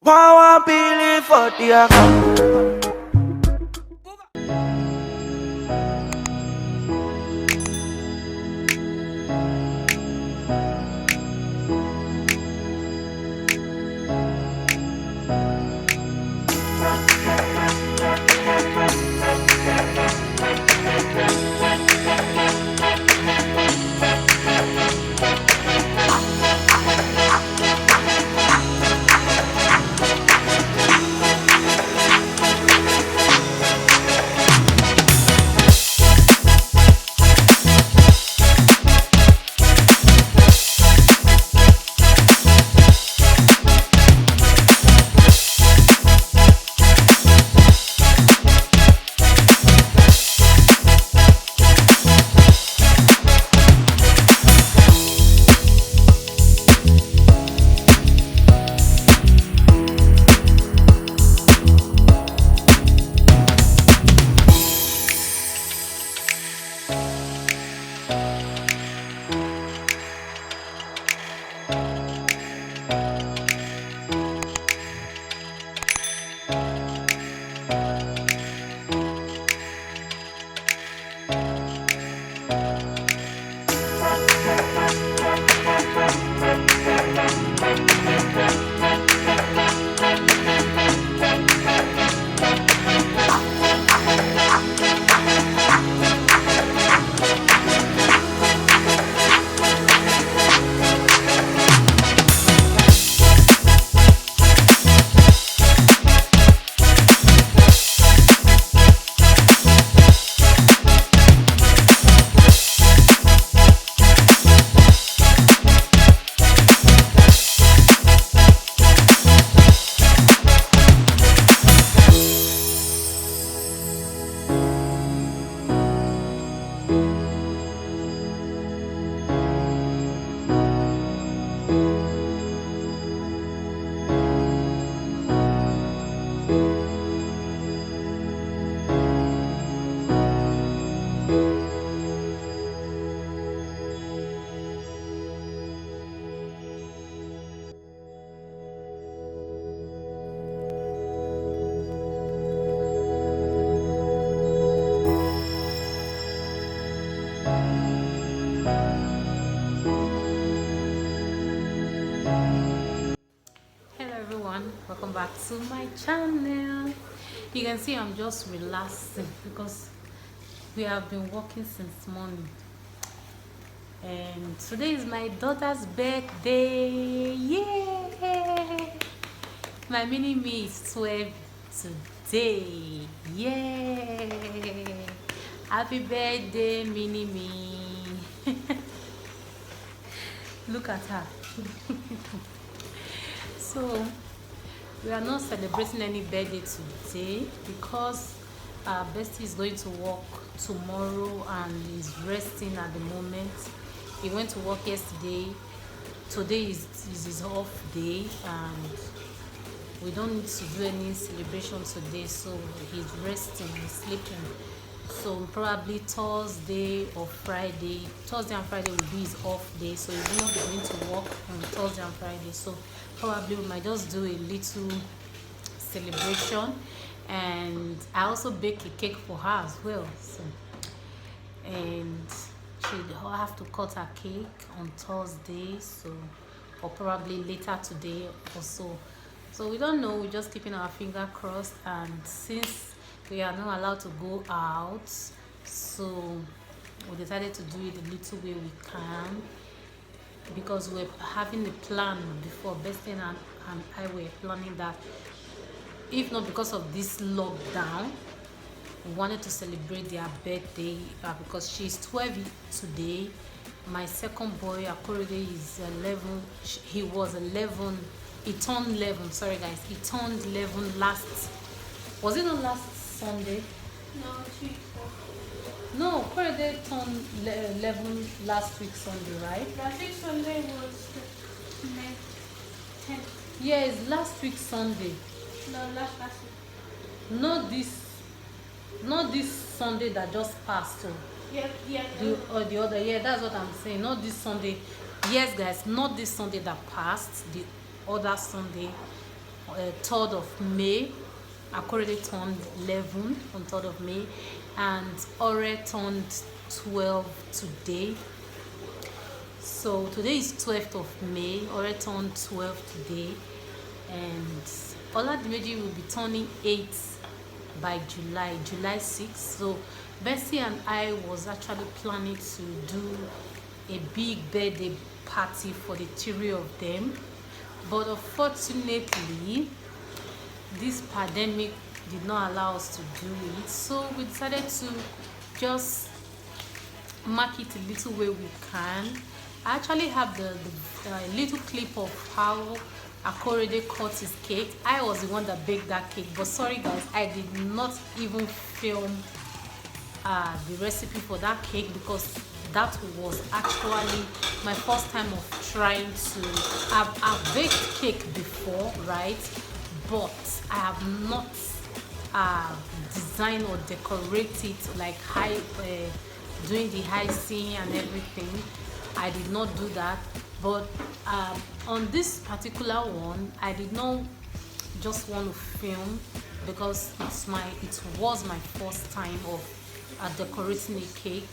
Power believe for the account. Welcome back to my channel. You can see I'm just relaxing because we have been working since morning, and today is my daughter's birthday. Yay! My mini me is 12 today. Yay! Happy birthday, mini me. Look at her. So we are not celebrating any birthday today because our bestie is going to work tomorrow and is resting at the moment. He went to work yesterday. Today is his off day and we don't need to do any celebration today, so he's resting, he's sleeping. So probably Thursday or Friday. Thursday and Friday will be his off day, so he will not be going to work on Thursday and Friday. So probably we might just do a little celebration, and I also bake a cake for her as well. So, and she'll have to cut her cake on Thursday, so or probably later today or so. So we don't know. We're just keeping our finger crossed, and since we are not allowed to go out, so we decided to do it the little way we can, because we're having a plan before. Bestie and I were planning that if not because of this lockdown, we wanted to celebrate their birthday because she's 12 today. My second boy Akorede is 11. He was 11. He turned 11. Sorry guys, he turned 11 last. Was it not last Sunday? No, it's week 4. No, Akorede turned 11 last week Sunday, right? Last week Sunday was the 10th. Yes, last week Sunday. No, last week. Not this Sunday that just passed. So. Yeah. The other, yeah, that's what I'm saying. Not this Sunday. Yes, guys, not this Sunday that passed. The other Sunday 3rd of May. Akorede turned 11 on 3rd of May, and Ore turned 12 today. So today is 12th of May. Ore turned 12 today, and Oladimeji will be turning 8 by July 6th. So Bestie and I was actually planning to do a big birthday party for the 3 of them, but unfortunately this pandemic did not allow us to do it, so we decided to just mark it a little way we can. I actually have the little clip of how Akorede cut his cake. I was the one that baked that cake, but sorry guys, I did not even film the recipe for that cake because that was actually my first time of trying to. I've baked cake before, right? But I have not designed or decorate it like doing the icing and everything. I did not do that. But on this particular one, I did not just want to film because it was my first time of decorating a cake.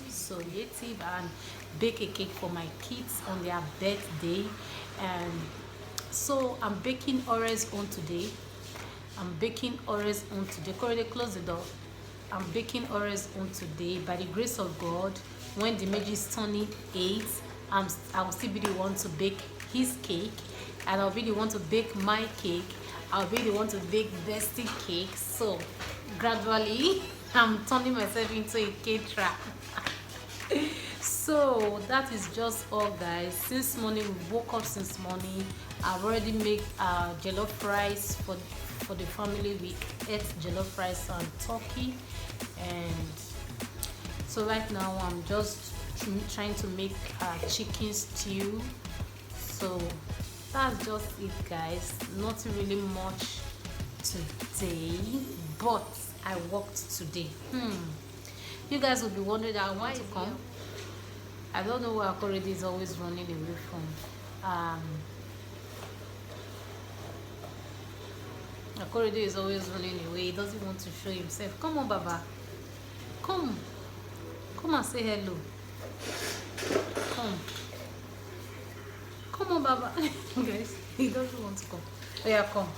So creative and bake a cake for my kids on their birthday. And so I'm baking Ore's own today. Correct, close the door. I'm baking Ore's own today. By the grace of God, when Dimeji is turning 8, I will still be the one to bake his cake, and I'll be the one to bake my cake. I'll be the one to bake Bestie cake. So gradually, I'm turning myself into a caterer. So that is just all, guys. Since morning, we woke up since morning. I've already made jollof rice for the family. We ate jollof rice and turkey, and so right now I'm just trying to make chicken stew. So that's just it, guys. Nothing really much today, but I worked today. You guys will be wondering why to come. I don't know where Akorede is always running away from. Akorede is always running away. He doesn't want to show himself. Come on, Baba. Come and say hello. Come on, Baba. Guys, he doesn't want to come. Oh yeah, come.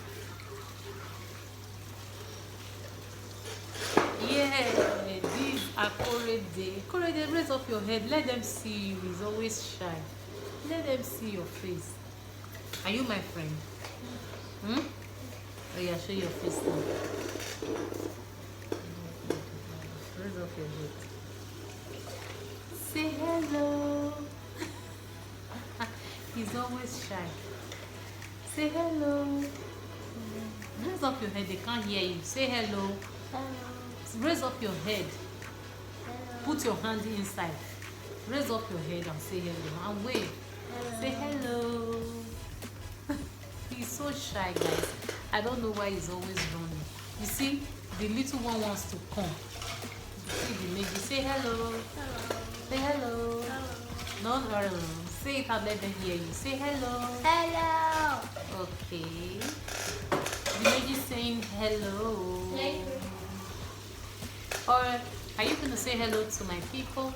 Yeah, this Akorede. Akorede, raise up your head. Let them see you. He's always shy. Let them see your face. Are you my friend? Oh yeah, show your face now. Raise up your head. Say hello. He's always shy. Say hello. Raise up your head. They can't hear you. Say hello. Hello. Raise up your head. Hello. Put your hand inside. Raise up your head and say hello. And wave. Hello. Say hello. He's so shy, guys. I don't know why he's always running. You see, the little one wants to come. You see the lady. Say hello. Hello. Say hello. Hello. Not hello. Say it and let them hear you. Say hello. Hello. Okay. The lady saying hello. Thank you. Or are you going to say hello to my people?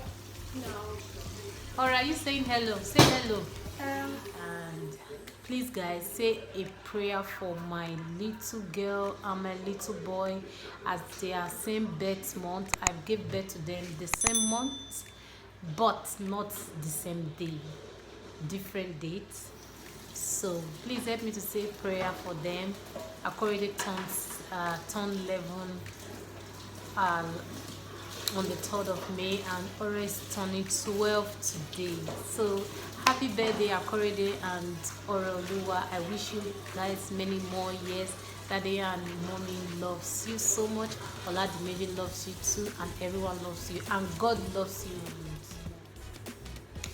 No. Or are you saying hello? Say hello. Hello. And please, guys, say a prayer for my little girl and my little boy, as they are same birth month. I gave birth to them the same month, but not the same day, different dates. So please help me to say prayer for them. Akorede turned 11 on the 3rd of May, and Ore is turning 12 today. So happy birthday, Akorede and Oluwa. I wish you guys many more years. Daddy and mommy loves you so much. Oladimeji loves you too, and everyone loves you, and God loves you.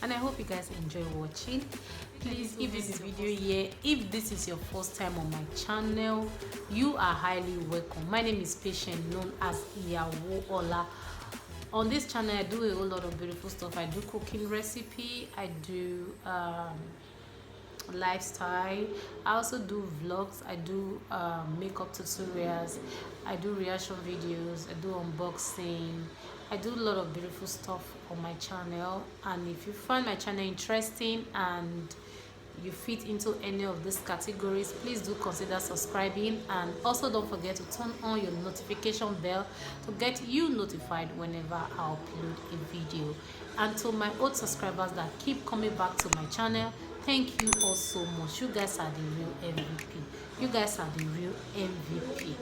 And I hope you guys enjoy watching. Please, if this video here, if this is your first time on my channel, you are highly welcome. My name is Patient, known as Iyawo Ola. On this channel, I do a whole lot of beautiful stuff. I do cooking recipe, I do lifestyle. I also do vlogs. I do makeup tutorials. I do reaction videos. I do unboxing. I do a lot of beautiful stuff on my channel. And if you find my channel interesting and you fit into any of these categories, please do consider subscribing, and also don't forget to turn on your notification bell to get you notified whenever I upload a video. And to my old subscribers that keep coming back to my channel, thank you all so much. You guys are the real MVP. You guys are the real MVP.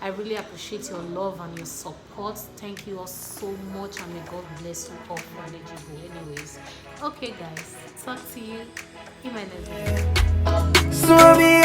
I really appreciate your love and your support. Thank you all so much, and may God bless you all for eligible. Anyways, okay guys, talk to you in my next video. So me